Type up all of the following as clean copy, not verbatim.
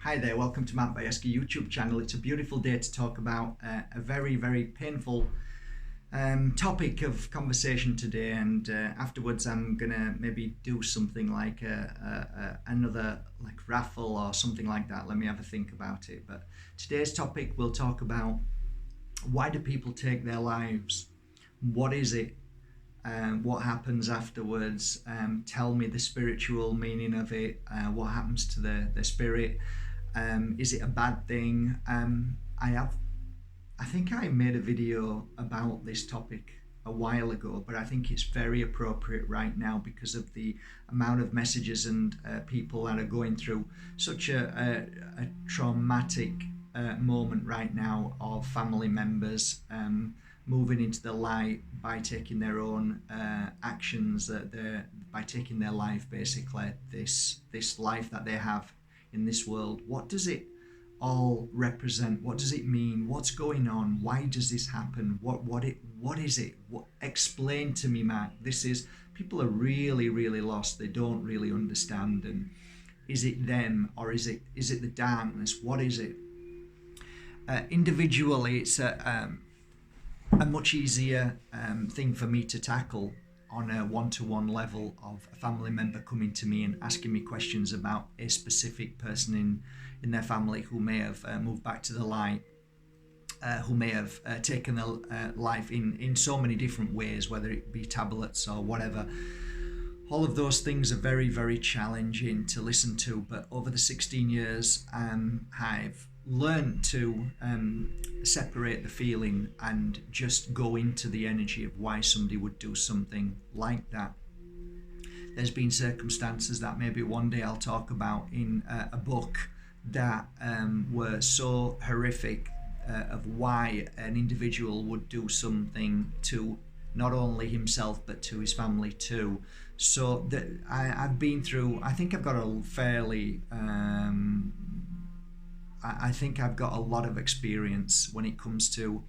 Hi there, welcome to Matt Bayeski YouTube channel. It's a beautiful day to talk about a very, very painful topic of conversation today, and afterwards I'm gonna maybe do something like another like raffle or something like that. Let me have a think about it. But today's topic, we'll talk about why do people take their lives? What is it? What happens afterwards? Tell me the spiritual meaning of it. What happens to the spirit? Is it a bad thing? I think I made a video about this topic a while ago, but I think it's very appropriate right now because of the amount of messages and people that are going through such a traumatic moment right now of family members moving into the light by taking their own actions, by taking their life, basically this life that they have in this world. What does it all represent? What does it mean? What's going on? Why does this happen? What is it? Explain to me, Matt. People are really, really lost. They don't really understand. And is it them, or is it the darkness? What is it? Individually, it's a much easier thing for me to tackle on a one-to-one level of a family member coming to me and asking me questions about a specific person in their family who may have moved back to the light, who may have taken their life in so many different ways, whether it be tablets or whatever. All of those things are very, very challenging to listen to, but over the 16 years I've learned to separate the feeling and just go into the energy of why somebody would do something like that. There's been circumstances that maybe one day I'll talk about in a book that were so horrific of why an individual would do something to not only himself but to his family too. So that I've been through, I think I've got a fairly I think I've got a lot of experience when it comes to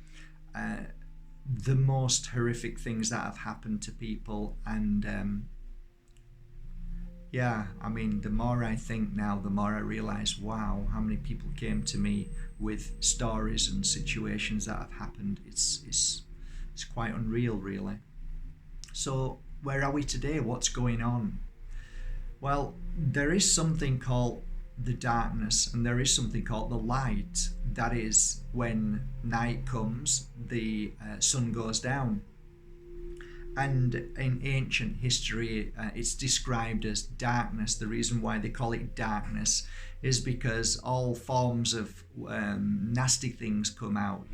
the most horrific things that have happened to people. And the more I think now, the more I realize, wow, how many people came to me with stories and situations that have happened. It's quite unreal, really. So where are we today? What's going on? Well, there is something called the darkness and there is something called the light. That is, when night comes, the sun goes down. And in ancient history, it's described as darkness. The reason why they call it darkness is because all forms of nasty things come out.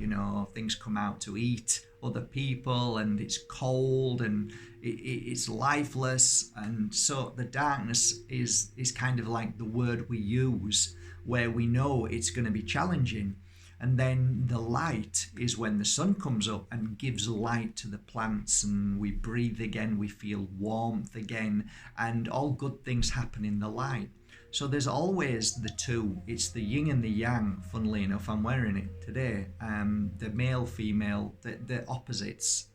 Things come out to eat other people, and it's cold and it's lifeless. And so the darkness is kind of like the word we use where we know it's going to be challenging. And then the light is when the sun comes up and gives light to the plants, and we breathe again, we feel warmth again, and all good things happen in the light. So there's always the two. It's the yin and the yang. Funnily enough, I'm wearing it today. The male, female, the opposites.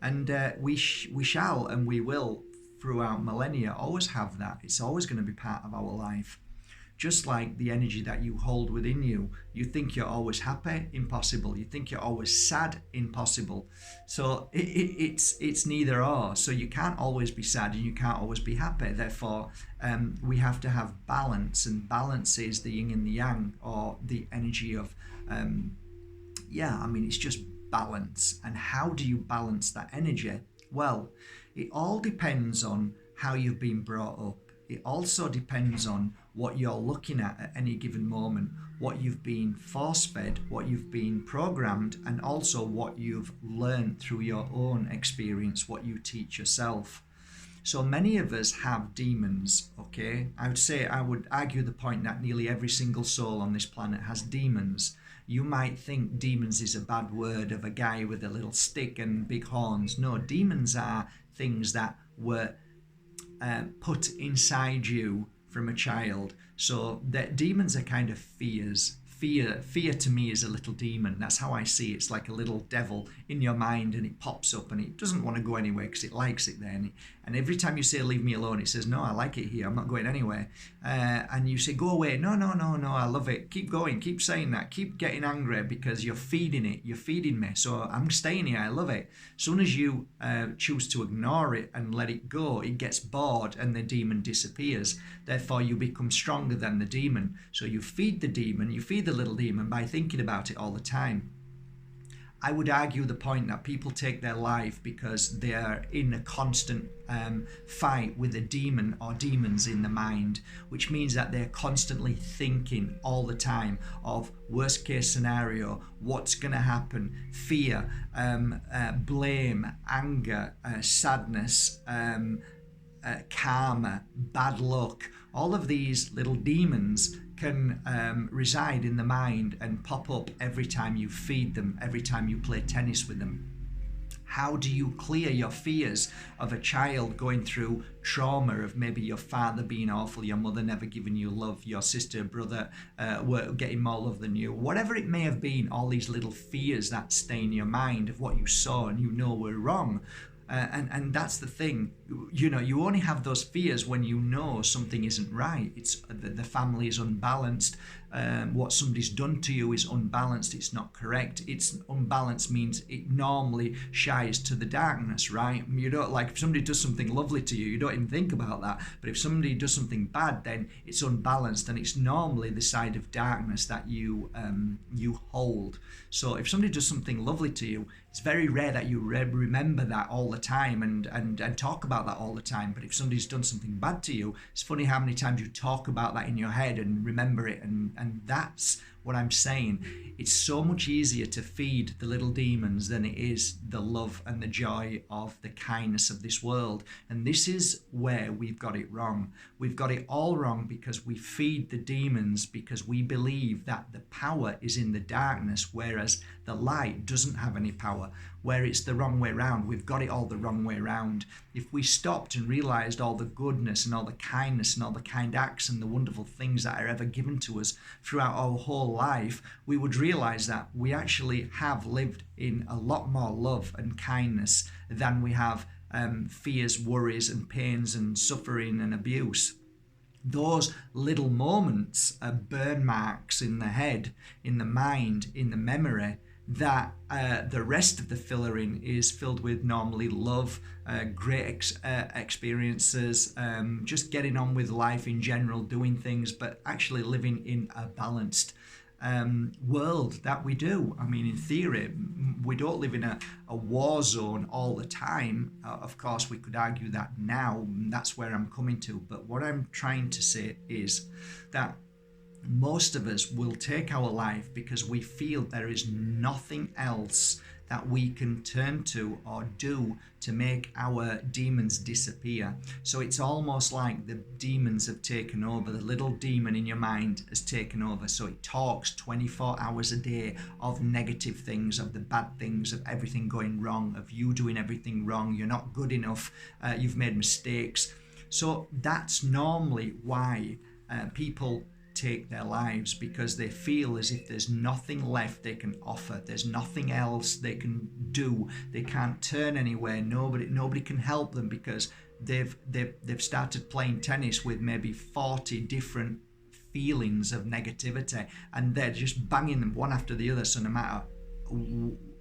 And we shall and we will throughout millennia always have that. It's always going to be part of our life. Just like the energy that you hold within you. You think you're always happy? Impossible. You think you're always sad? Impossible. So it's neither or. So you can't always be sad and you can't always be happy. Therefore, we have to have balance, and balance is the yin and the yang, or the energy of, it's just balance. And how do you balance that energy? Well, it all depends on how you've been brought up. It also depends on what you're looking at any given moment, what you've been force-fed, what you've been programmed, and also what you've learned through your own experience, what you teach yourself. So many of us have demons, okay? I would argue the point that nearly every single soul on this planet has demons. You might think demons is a bad word of a guy with a little stick and big horns. No, demons are things that were put inside you from a child. So that demons are kind of fears Fear to me is a little demon. That's how I see it. It's like a little devil in your mind, and it pops up and it doesn't want to go anywhere because it likes it there. And every time you say, leave me alone, it says, no, I like it here. I'm not going anywhere. And you say, go away. No, I love it. Keep going. Keep saying that. Keep getting angry because you're feeding it. You're feeding me. So I'm staying here. I love it. As soon as you choose to ignore it and let it go, it gets bored and the demon disappears. Therefore, you become stronger than the demon. So you feed the demon, you feed the little demon by thinking about it all the time. I would argue the point that people take their life because they are in a constant fight with a demon or demons in the mind, which means that they're constantly thinking all the time of worst case scenario, what's going to happen, fear, blame, anger, sadness, karma, bad luck. All of these little demons can reside in the mind and pop up every time you feed them, every time you play tennis with them. How do you clear your fears of a child going through trauma of maybe your father being awful, your mother never giving you love, your sister, brother were getting more love than you, whatever it may have been, all these little fears that stay in your mind of what you saw and you know were wrong. And that's the thing, you only have those fears when you know something isn't right. It's the family is unbalanced. What somebody's done to you is unbalanced. It's not correct. It's unbalanced means it normally shies to the darkness, right? You don't, like, if somebody does something lovely to you, you don't even think about that. But if somebody does something bad, then it's unbalanced, and it's normally the side of darkness that you hold. So if somebody does something lovely to you, it's very rare that you remember that all the time and talk about that all the time. But if somebody's done something bad to you, it's funny how many times you talk about that in your head and remember it. And that's what I'm saying. It's so much easier to feed the little demons than it is the love and the joy of the kindness of this world. And this is where we've got it wrong. We've got it all wrong because we feed the demons because we believe that the power is in the darkness, whereas the light doesn't have any power, where it's the wrong way around. We've got it all the wrong way around. If we stopped and realized all the goodness and all the kindness and all the kind acts and the wonderful things that are ever given to us throughout our whole life, we would realize that we actually have lived in a lot more love and kindness than we have fears, worries and pains and suffering and abuse. Those little moments are burn marks in the head, in the mind, in the memory, that the rest of the filling is filled with normally love, great experiences, just getting on with life in general, doing things, but actually living in a balanced world that we do. I mean, in theory, we don't live in a war zone all the time. Of course, we could argue that now, that's where I'm coming to. But what I'm trying to say is that most of us will take our life because we feel there is nothing else that we can turn to or do to make our demons disappear. So it's almost like the demons have taken over. The little demon in your mind has taken over. So it talks 24 hours a day of negative things, of the bad things, of everything going wrong, of you doing everything wrong, you're not good enough, you've made mistakes. So that's normally why people take their lives, because they feel as if there's nothing left they can offer, there's nothing else they can do, they can't turn anywhere, nobody can help them, because they've started playing tennis with maybe 40 different feelings of negativity, and they're just banging them one after the other. So no matter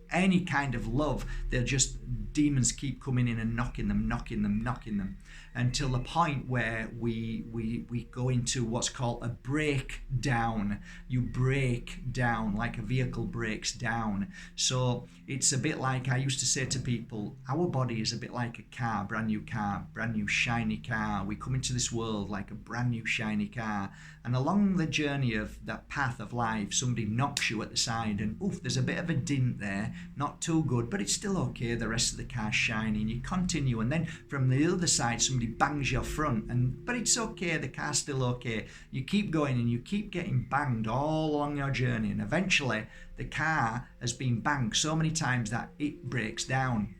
any kind of love, they're just, demons keep coming in and knocking them until the point where we go into what's called a breakdown. You break down like a vehicle breaks down. So it's a bit like, I used to say to people, our body is a bit like a car, brand new shiny car. We come into this world like a brand new shiny car, and along the journey of that path of life, somebody knocks you at the side and oof, there's a bit of a dint there, not too good, but it's still okay, the rest of the car's shiny, and you continue, and then from the other side somebody bangs your front, but it's okay, the car's still okay. You keep going and you keep getting banged all along your journey, and eventually the car has been banged so many times that it breaks down.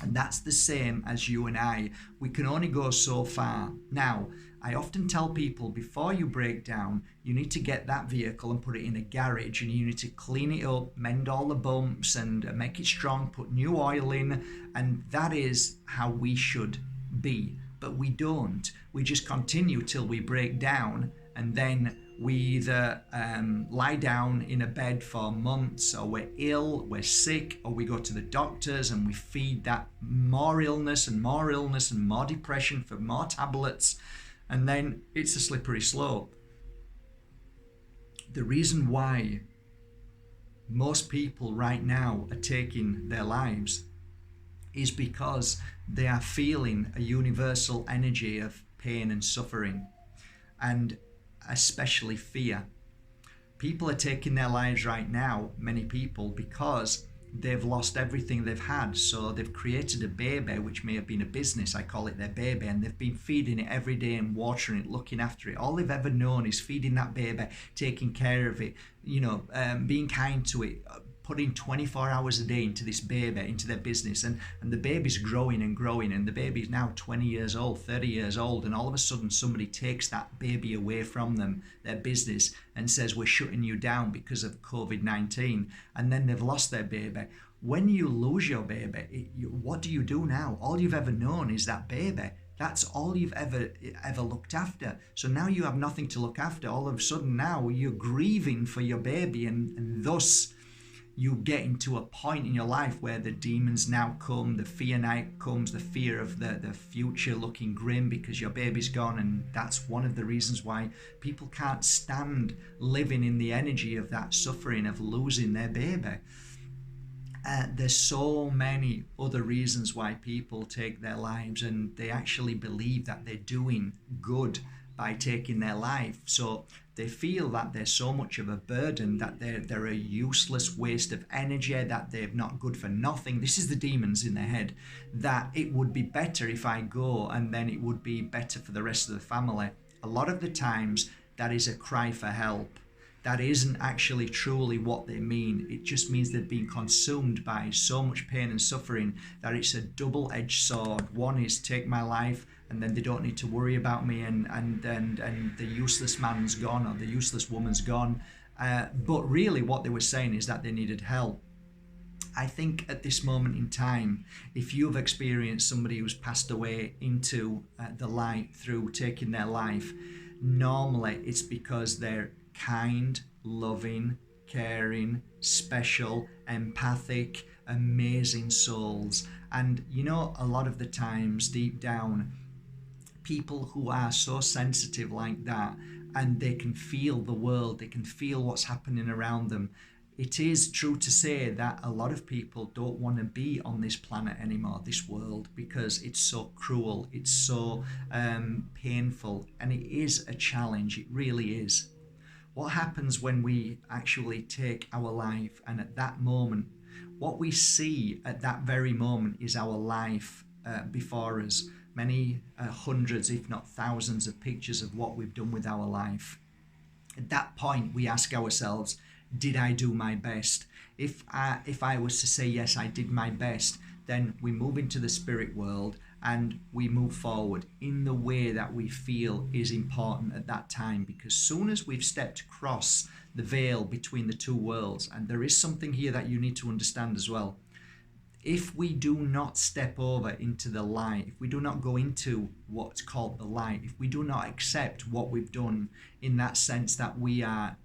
And that's the same as you and I. We can only go so far. Now, I often tell people, before you break down, you need to get that vehicle and put it in a garage, and you need to clean it up, mend all the bumps and make it strong, put new oil in. And that is how we should be. But we don't. We just continue till we break down, and then we either lie down in a bed for months, or we're ill, we're sick, or we go to the doctors and we feed that more illness and more illness and more depression for more tablets, and then it's a slippery slope. The reason why most people right now are taking their lives is because they are feeling a universal energy of pain and suffering, and especially fear. People are taking their lives right now, many people, because they've lost everything they've had. So they've created a baby, which may have been a business, I call it their baby, and they've been feeding it every day and watering it, looking after it. All they've ever known is feeding that baby, taking care of it, being kind to it, putting 24 hours a day into this baby, into their business, and the baby's growing and growing, and the baby's now 20 years old, 30 years old, and all of a sudden somebody takes that baby away from them, their business, and says, we're shutting you down because of COVID-19, and then they've lost their baby. When you lose your baby, what do you do now? All you've ever known is that baby. That's all you've ever looked after. So now you have nothing to look after. All of a sudden now you're grieving for your baby, and thus you get into a point in your life where the demons now come, the fear night comes, the fear of the future looking grim because your baby's gone. And that's one of the reasons why people can't stand living in the energy of that suffering of losing their baby. There's so many other reasons why people take their lives, and they actually believe that they're doing good by taking their life. So they feel that they're so much of a burden, that they're a useless waste of energy, that they're not good for nothing. This is the demons in their head, that it would be better if I go, and then it would be better for the rest of the family. A lot of the times that is a cry for help. That isn't actually truly what they mean. It just means they've been consumed by so much pain and suffering that it's a double-edged sword. One is take my life, and then they don't need to worry about me, and the useless man's gone, or the useless woman's gone. But really what they were saying is that they needed help. I think at this moment in time, if you've experienced somebody who's passed away into the light through taking their life, normally it's because they're kind, loving, caring, special, empathic, amazing souls. And a lot of the times deep down, people who are so sensitive like that, and they can feel the world, they can feel what's happening around them. It is true to say that a lot of people don't want to be on this planet anymore, this world, because it's so cruel, it's so painful, and it is a challenge. It really is. What happens when we actually take our life, and at that moment, what we see at that very moment is our life before us. Many hundreds, if not thousands, of pictures of what we've done with our life. At that point, we ask ourselves, did I do my best? If I was to say, yes, I did my best, then we move into the spirit world and we move forward in the way that we feel is important at that time. Because soon as we've stepped across the veil between the two worlds, and there is something here that you need to understand as well. If we do not step over into the light, if we do not go into what's called the light, if we do not accept what we've done in that sense that we are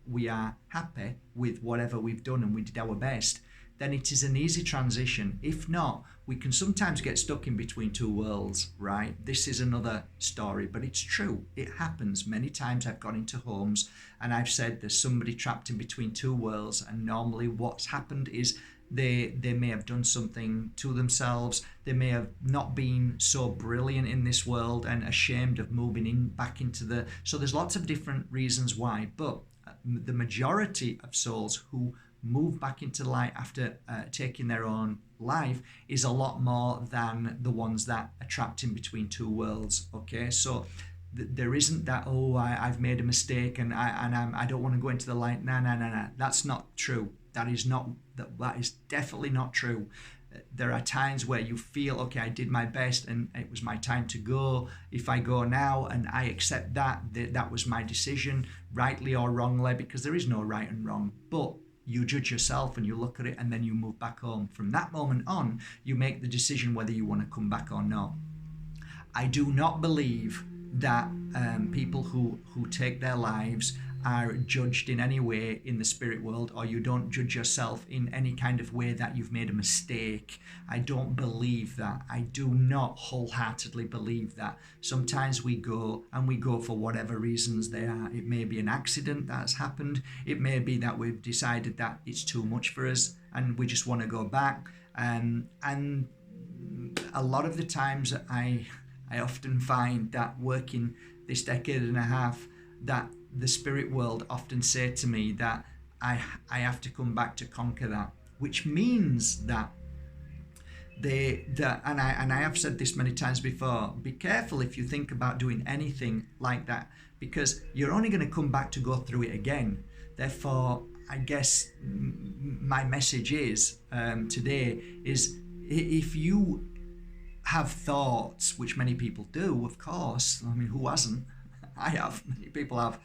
happy with whatever we've done and we did our best, then it is an easy transition. If not, we can sometimes get stuck in between two worlds, right? This is another story, but it's true. It happens. Many times I've gone into homes and I've said there's somebody trapped in between two worlds, and normally what's happened is they may have done something to themselves. They may have not been so brilliant in this world and ashamed of moving back into the... So there's lots of different reasons why, but the majority of souls who move back into light after taking their own life is a lot more than the ones that are trapped in between two worlds. Okay, so there isn't that, I've made a mistake and I don't want to go into the light. No, that's not true. That is definitely not true. There are times where you feel, okay, I did my best and it was my time to go. If I go now and I accept that was my decision, rightly or wrongly, because there is no right and wrong. But you judge yourself and you look at it and then you move back home. From that moment on, you make the decision whether you want to come back or not. I do not believe that people who take their lives are judged in any way in the spirit world, or you don't judge yourself in any kind of way that you've made a mistake. I don't believe that. I do not wholeheartedly believe that. Sometimes we go for whatever reasons they are. It may be an accident that's happened. It may be that we've decided that it's too much for us and we just want to go back. And a lot of the times I often find that working this decade and a half, that the spirit world often say to me that I have to come back to conquer that, which means that and I have said this many times before, be careful if you think about doing anything like that, because you're only going to come back to go through it again. Therefore, I guess my message is today is, if you have thoughts, which many people do, of course, I mean, who hasn't? I have, many people have.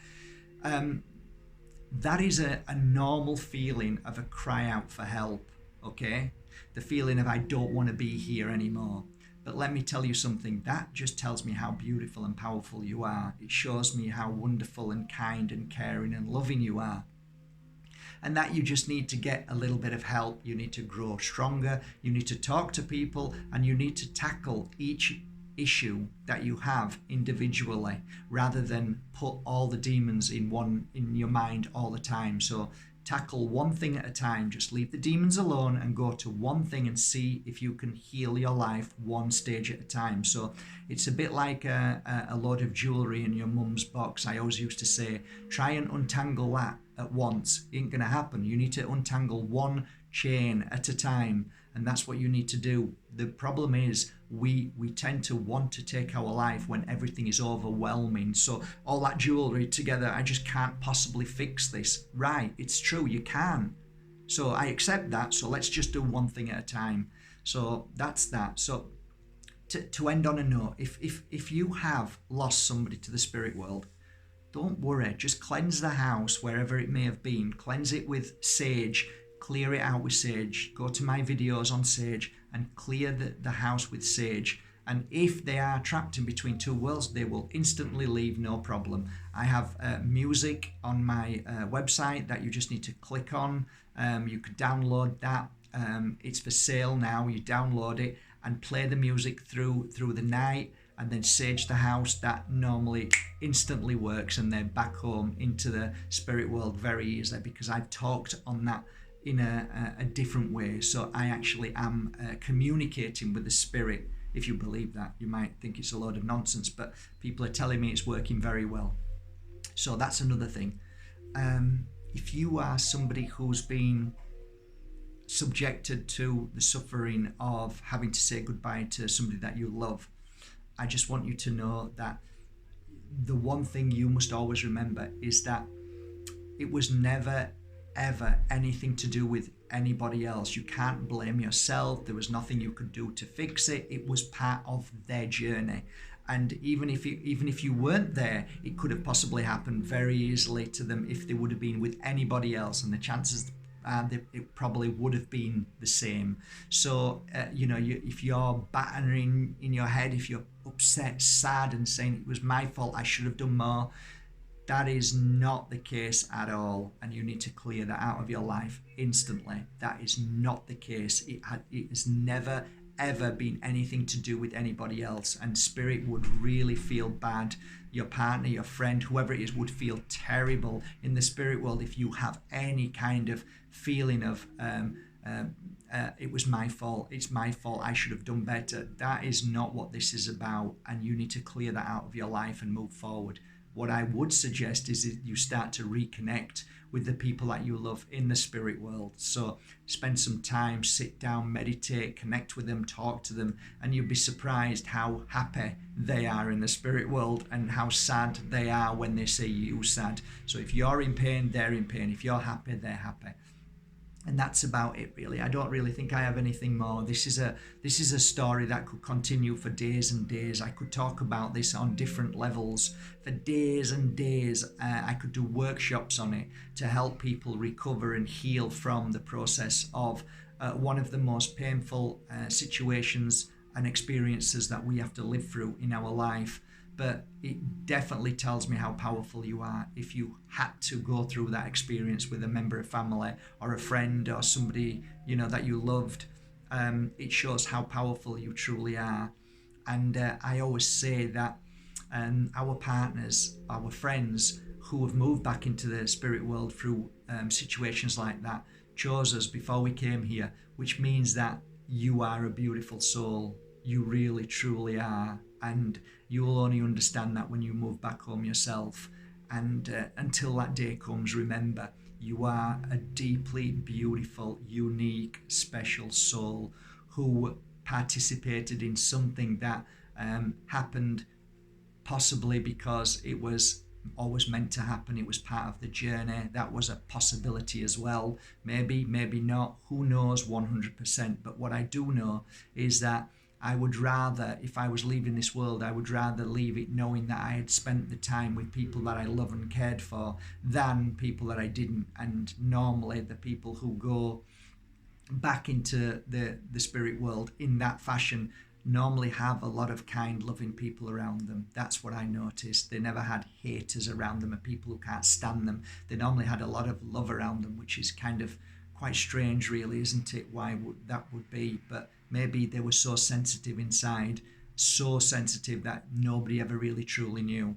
That is a normal feeling of a cry out for help, okay? The feeling of I don't want to be here anymore. But let me tell you something, that just tells me how beautiful and powerful you are. It shows me how wonderful and kind and caring and loving you are. And that you just need to get a little bit of help. You need to grow stronger. You need to talk to people, and you need to tackle each issue that you have individually, rather than put all the demons in your mind all the time. So tackle one thing at a time. Just leave the demons alone and go to one thing and see if you can heal your life one stage at a time. So it's a bit like a load of jewelry in your mum's box. I always used to say, try and untangle that at once. It ain't gonna happen. You need to untangle one chain at a time, and that's what you need to do. The problem is we tend to want to take our life when everything is overwhelming. So all that jewelry together, I just can't possibly fix this. Right, it's true, you can. So I accept that. So let's just do one thing at a time. So that's that. So to end on a note, if you have lost somebody to the spirit world, don't worry, just cleanse the house wherever it may have been. Cleanse it with sage, clear it out with sage. Go to my videos on sage and clear the house with sage. And if they are trapped in between two worlds, they will instantly leave, no problem. I have music on my website that you just need to click on. You could download that. It's for sale now. You download it and play the music through the night, and then sage the house. That normally instantly works, and they're back home into the spirit world very easily, because I've talked on that in a different way. So I actually am communicating with the spirit. If you believe that, you might think it's a load of nonsense, but people are telling me it's working very well. So that's another thing. If you are somebody who's been subjected to the suffering of having to say goodbye to somebody that you love, I just want you to know that the one thing you must always remember is that it was never, ever anything to do with anybody else. You can't blame yourself. There was nothing you could do to fix it. It was part of their journey. And even if you weren't there, it could have possibly happened very easily to them if they would have been with anybody else, and the chances it probably would have been the same. So if you're battering in your head, if you're upset, sad, and saying it was my fault, I should have done more, that is not the case at all, and you need to clear that out of your life instantly. That is not the case. It has never ever been anything to do with anybody else, and spirit would really feel bad. Your partner, your friend, whoever it is, would feel terrible in the spirit world if you have any kind of feeling of it was my fault, it's my fault, I should have done better. That is not what this is about, and you need to clear that out of your life and move forward. What I would suggest is that you start to reconnect with the people that you love in the spirit world. So spend some time, sit down, meditate, connect with them, talk to them, and you'll be surprised how happy they are in the spirit world and how sad they are when they see you sad. So if you're in pain, they're in pain. If you're happy, they're happy. And that's about it, really. I don't really think I have anything more. This is a story that could continue for days and days. I could talk about this on different levels for days and days. I could do workshops on it to help people recover and heal from the process of one of the most painful situations and experiences that we have to live through in our life. But it definitely tells me how powerful you are if you had to go through that experience with a member of family or a friend or somebody, you know, that you loved. It shows how powerful you truly are. And I always say that our partners, our friends who have moved back into the spirit world through situations like that chose us before we came here, which means that you are a beautiful soul. You really, truly are. And you will only understand that when you move back home yourself. And until that day comes, remember, you are a deeply beautiful, unique, special soul who participated in something that happened possibly because it was always meant to happen. It was part of the journey. That was a possibility as well. Maybe, maybe not. Who knows 100%? But what I do know is that I would rather, if I was leaving this world, I would rather leave it knowing that I had spent the time with people that I love and cared for than people that I didn't. And normally the people who go back into the spirit world in that fashion normally have a lot of kind, loving people around them. That's what I noticed. They never had haters around them or people who can't stand them. They normally had a lot of love around them, which is kind of quite strange, really, isn't it? Why that would be? But maybe they were so sensitive inside, so sensitive that nobody ever really truly knew.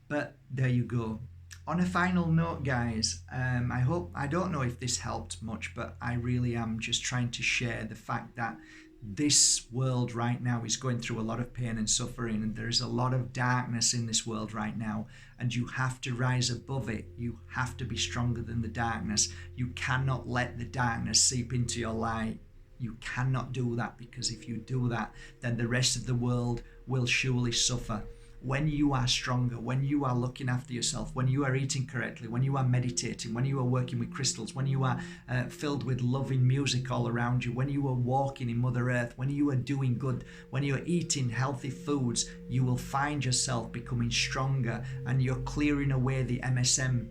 But there you go. On a final note, guys, I don't know if this helped much, but I really am just trying to share the fact that this world right now is going through a lot of pain and suffering, and there is a lot of darkness in this world right now, and you have to rise above it. You have to be stronger than the darkness. You cannot let the darkness seep into your light. You cannot do that, because if you do that, then the rest of the world will surely suffer. When you are stronger, when you are looking after yourself, when you are eating correctly, when you are meditating, when you are working with crystals, when you are filled with loving music all around you, when you are walking in Mother Earth, when you are doing good, when you are eating healthy foods, you will find yourself becoming stronger, and you're clearing away the MSM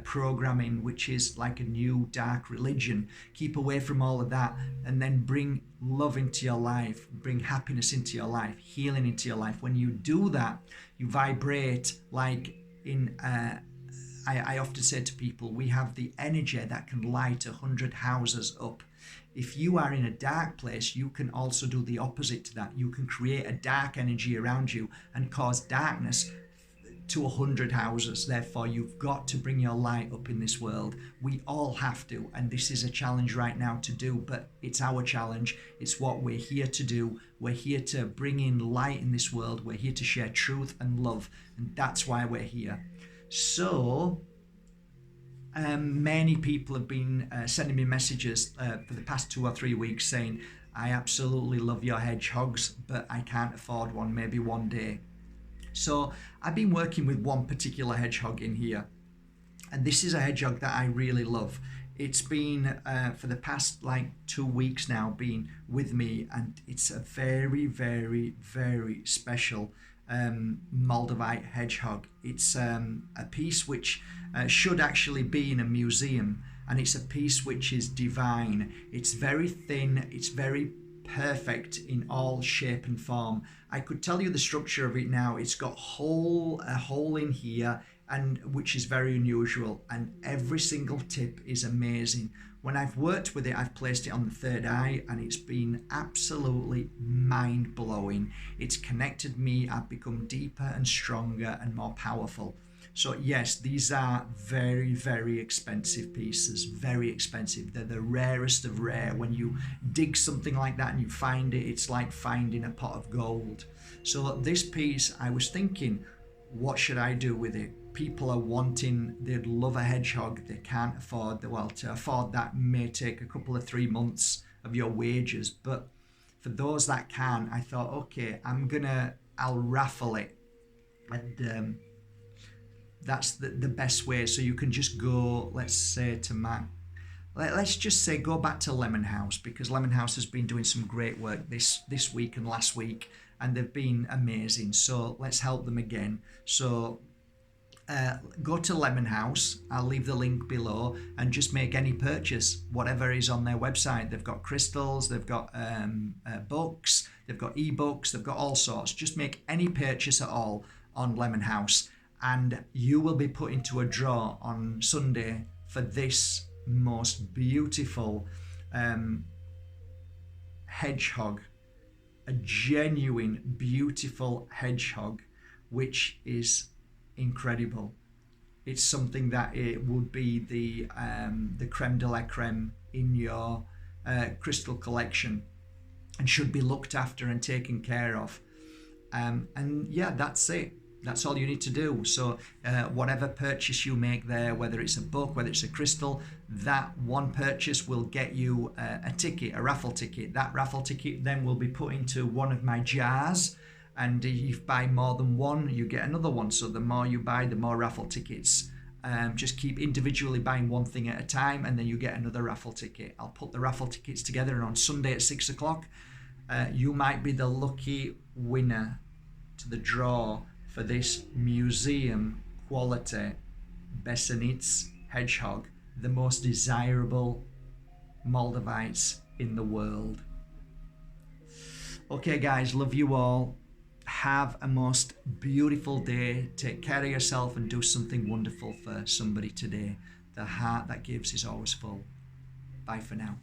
programming, which is like a new dark religion. Keep away from all of that, and then bring love into your life, bring happiness into your life, healing into your life. When you do that, you vibrate like in I often say to people, we have the energy that can light 100 houses up. If you are in a dark place, you can also do the opposite to that. You can create a dark energy around you and cause darkness to 100 houses. Therefore, you've got to bring your light up in this world. We all have to, and this is a challenge right now to do, but it's our challenge. It's what we're here to do. We're here to bring in light in this world. We're here to share truth and love, and that's why we're here. So many people have been sending me messages for the past 2 or 3 weeks saying, I absolutely love your hedgehogs, but I can't afford one, maybe one day. So I've been working with one particular hedgehog in here, and this is a hedgehog that I really love. It's been for the past like 2 weeks now been with me, and it's a very, very, very special MOLDAVITE hedgehog. It's a piece which should actually be in a museum, and it's a piece which is divine. It's very thin, it's very perfect in all shape and form. I could tell you the structure of it now. It's got a hole in here, and which is very unusual, and every single tip is amazing. When I've worked with it, I've placed it on the third eye, and it's been absolutely mind-blowing. It's connected me. I've become deeper and stronger and more powerful. So yes, these are very, very expensive pieces, very expensive. They're the rarest of rare. When you dig something like that and you find it, it's like finding a pot of gold. So this piece, I was thinking, what should I do with it? People are wanting, they'd love a hedgehog, they can't afford, well, to afford that may take a couple of 3 months of your wages. But for those that can, I thought, okay, I'll raffle it. And that's the best way. So you can just go, let's say to Mac, let's just say go back to Lemon House, because Lemon House has been doing some great work this week and last week, and they've been amazing. So let's help them again. So go to Lemon House. I'll leave the link below, and just make any purchase, whatever is on their website. They've got crystals, they've got books, they've got ebooks, they've got all sorts. Just make any purchase at all on Lemon House, and you will be put into a draw on Sunday for this most beautiful hedgehog, a genuine beautiful hedgehog, which is incredible. It's something that it would be the creme de la creme in your crystal collection, and should be looked after and taken care of. And yeah, that's it. That's all you need to do. So whatever purchase you make there, whether it's a book, whether it's a crystal, that one purchase will get you a ticket, a raffle ticket. That raffle ticket then will be put into one of my jars, and if you buy more than one, you get another one. So the more you buy, the more raffle tickets. Just keep individually buying one thing at a time, and then you get another raffle ticket. I'll put the raffle tickets together, and on Sunday at 6 o'clock, you might be the lucky winner to the draw for this museum quality Besednice hedgehog, the most desirable Moldavites in the world. Okay guys, love you all. Have a most beautiful day. Take care of yourself and do something wonderful for somebody today. The heart that gives is always full. Bye for now.